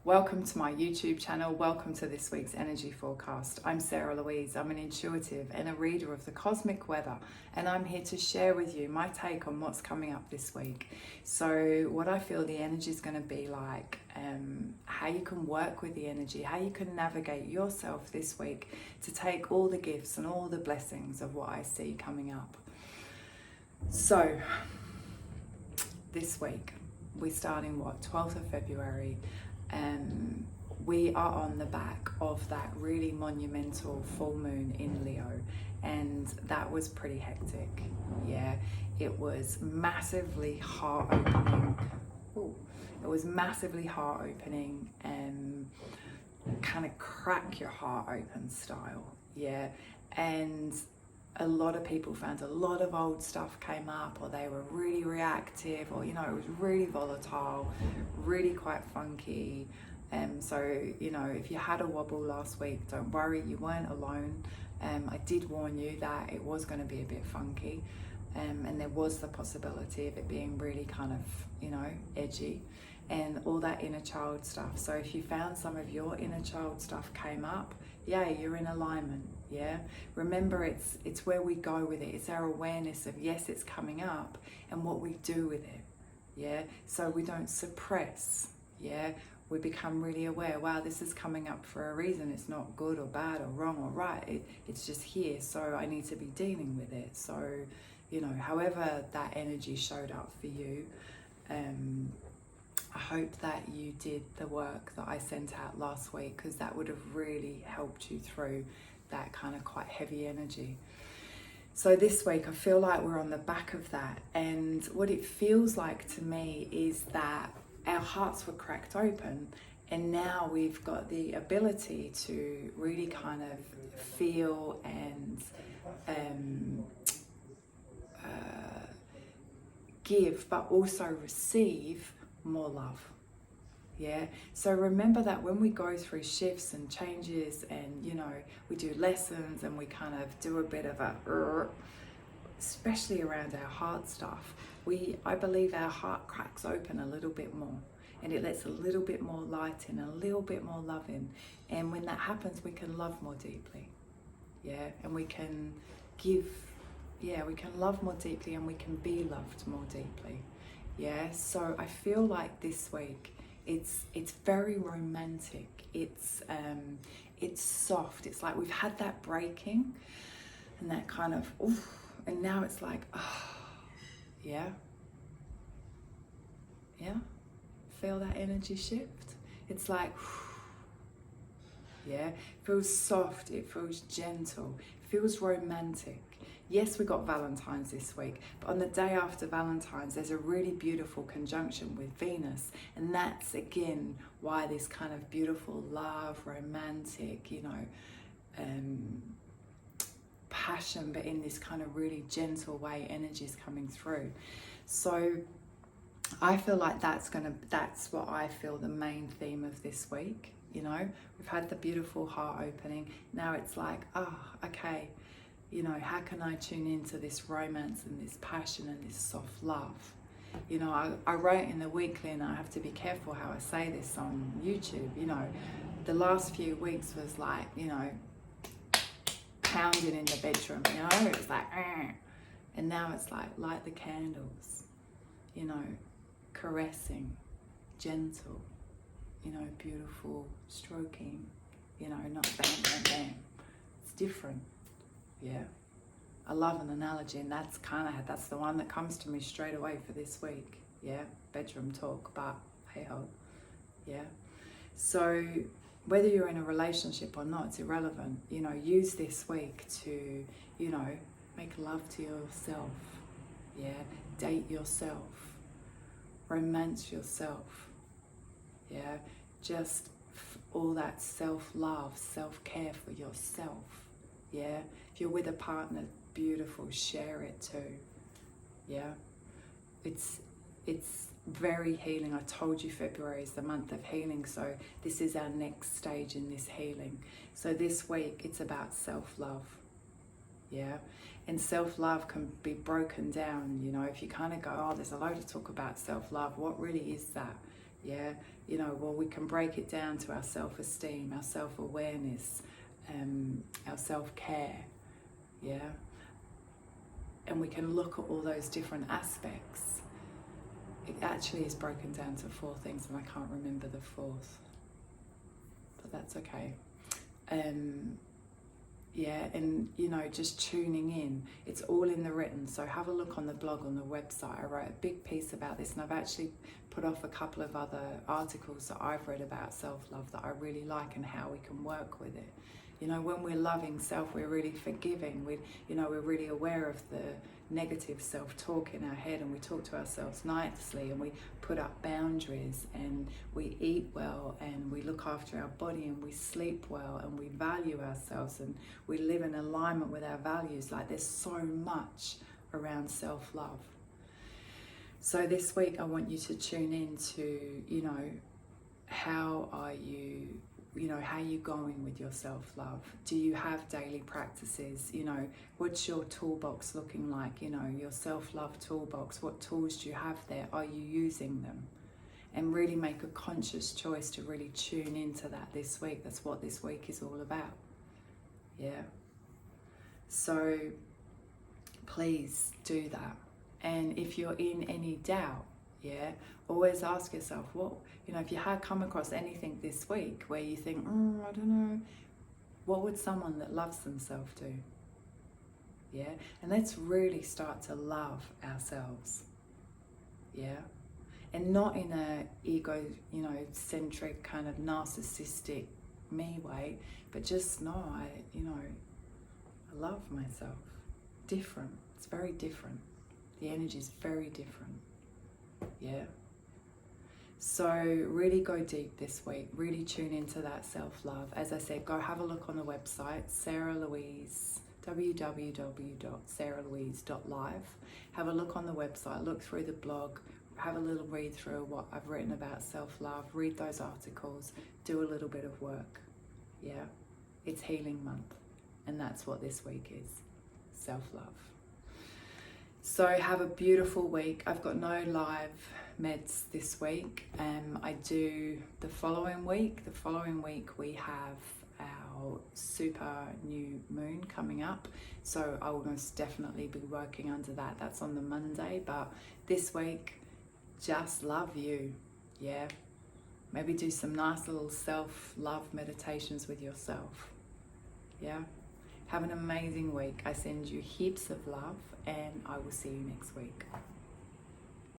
Welcome to my YouTube channel. Welcome to this week's energy forecast. I'm Sarah Louise. I'm an intuitive and a reader of the cosmic weather, and I'm here to share with you my take on what's coming up this week. So what I feel the energy is going to be like, how you can work with the energy, how you can navigate yourself this week to take all the gifts and all the blessings of what I see coming up. So this week, we're starting 12th of February. We are on the back of that really monumental full moon in Leo, and that was pretty hectic. Yeah, it was massively heart opening. It was massively heart opening and kind of crack your heart open style. Yeah, and a lot of people found a lot of old stuff came up, or they were really reactive, or it was really volatile, really quite funky. So if you had a wobble last week, don't worry, you weren't alone. I did warn you that it was going to be a bit funky, and there was the possibility of it being really kind of edgy and all that inner child stuff. So if you found some of your inner child stuff came up, yeah, you're in alignment. Yeah, remember, it's where we go with it. It's our awareness of, yes, it's coming up, and what we do with it. Yeah, so we don't suppress. Yeah, we become really aware. Wow, this is coming up for a reason. It's not good or bad or wrong or right. It's just here, so I need to be dealing with it. So however that energy showed up for you, I hope that you did the work that I sent out last week, because that would have really helped you through that kind of quite heavy energy. So this week, I feel like we're on the back of that. And what it feels like to me is that our hearts were cracked open, and now we've got the ability to really kind of feel and give, but also receive more love. Yeah, so remember that when we go through shifts and changes, and we do lessons and we kind of do a bit of a especially around our heart stuff, I believe our heart cracks open a little bit more, and it lets a little bit more light in, a little bit more love in. And when that happens, we can love more deeply. Yeah, and we can give, we can love more deeply, and we can be loved more deeply. Yeah, so I feel like this week it's very romantic. It's soft. It's like we've had that breaking and that kind of oof, and now it's like yeah, feel that energy shift. It's like yeah, it feels soft, it feels gentle, it feels romantic. Yes, we got Valentine's this week, but on the day after Valentine's, there's a really beautiful conjunction with Venus. And that's, again, why this kind of beautiful love, romantic, passion, but in this kind of really gentle way, energy is coming through. So I feel like that's what I feel the main theme of this week. We've had the beautiful heart opening. Now it's like, okay, how can I tune into this romance and this passion and this soft love? I wrote in the weekly, and I have to be careful how I say this on YouTube, the last few weeks was like, pounding in the bedroom, it was like, and now it's like light the candles, caressing, gentle, beautiful stroking, not bang, bang, bang. It's different. Yeah, I love an analogy, and that's the one that comes to me straight away for this week. Yeah, bedroom talk, but hey ho. Yeah, so whether you're in a relationship or not, it's irrelevant. Use this week to make love to yourself. Yeah, date yourself, romance yourself. Yeah, just all that self-love, self-care for yourself. Yeah, if you're with a partner, beautiful, share it too. Yeah, it's very healing. I told you February is the month of healing, so this is our next stage in this healing. So this week, it's about self-love. Yeah, and self-love can be broken down, if you kind of go, there's a load of talk about self-love. What really is that? Yeah, you know, well, we can break it down to our self-esteem, our self-awareness, our self-care, yeah? And we can look at all those different aspects. It actually is broken down to 4 things, and I can't remember the 4th, but that's okay. Yeah, and you know, just tuning in, it's all in the written, so have a look on the blog, on the website. I wrote a big piece about this, and I've actually put off a couple of other articles that I've read about self-love that I really like and how we can work with it. You know, when we're loving self, we're really forgiving. We're really aware of the negative self-talk in our head, and we talk to ourselves nicely, and we put up boundaries, and we eat well, and we look after our body, and we sleep well, and we value ourselves, and we live in alignment with our values. Like, there's so much around self-love. So this week I want you to tune in to, you know, how are you going with your self-love? Do you have daily practices? You know, what's your toolbox looking like? You know, your self-love toolbox. What tools do you have there? Are you using them? And really make a conscious choice to really tune into that this week. That's what this week is all about. Yeah. So please do that. And if you're in any doubt, yeah, always ask yourself, what, you know, if you had come across anything this week where you think, I don't know, what would someone that loves themselves do? Yeah, and let's really start to love ourselves. Yeah, and not in a ego, you know, centric kind of narcissistic me way, but just no, I love myself. Different. It's very different. The energy is very different. Yeah. So really go deep this week. Really tune into that self-love. As I said, go have a look on the website, Sarah Louise, www.sarahlouise.live. Have a look on the website, look through the blog, have a little read through what I've written about self-love, read those articles, do a little bit of work. Yeah, it's Healing Month, and that's what this week is, self-love. So have a beautiful week. I've got no live meds this week. I do the following week. The following week we have our super new moon coming up. So I will most definitely be working under that. That's on the Monday. But this week, just love you. Yeah. Maybe do some nice little self-love meditations with yourself. Yeah. Have an amazing week. I send you heaps of love, and I will see you next week.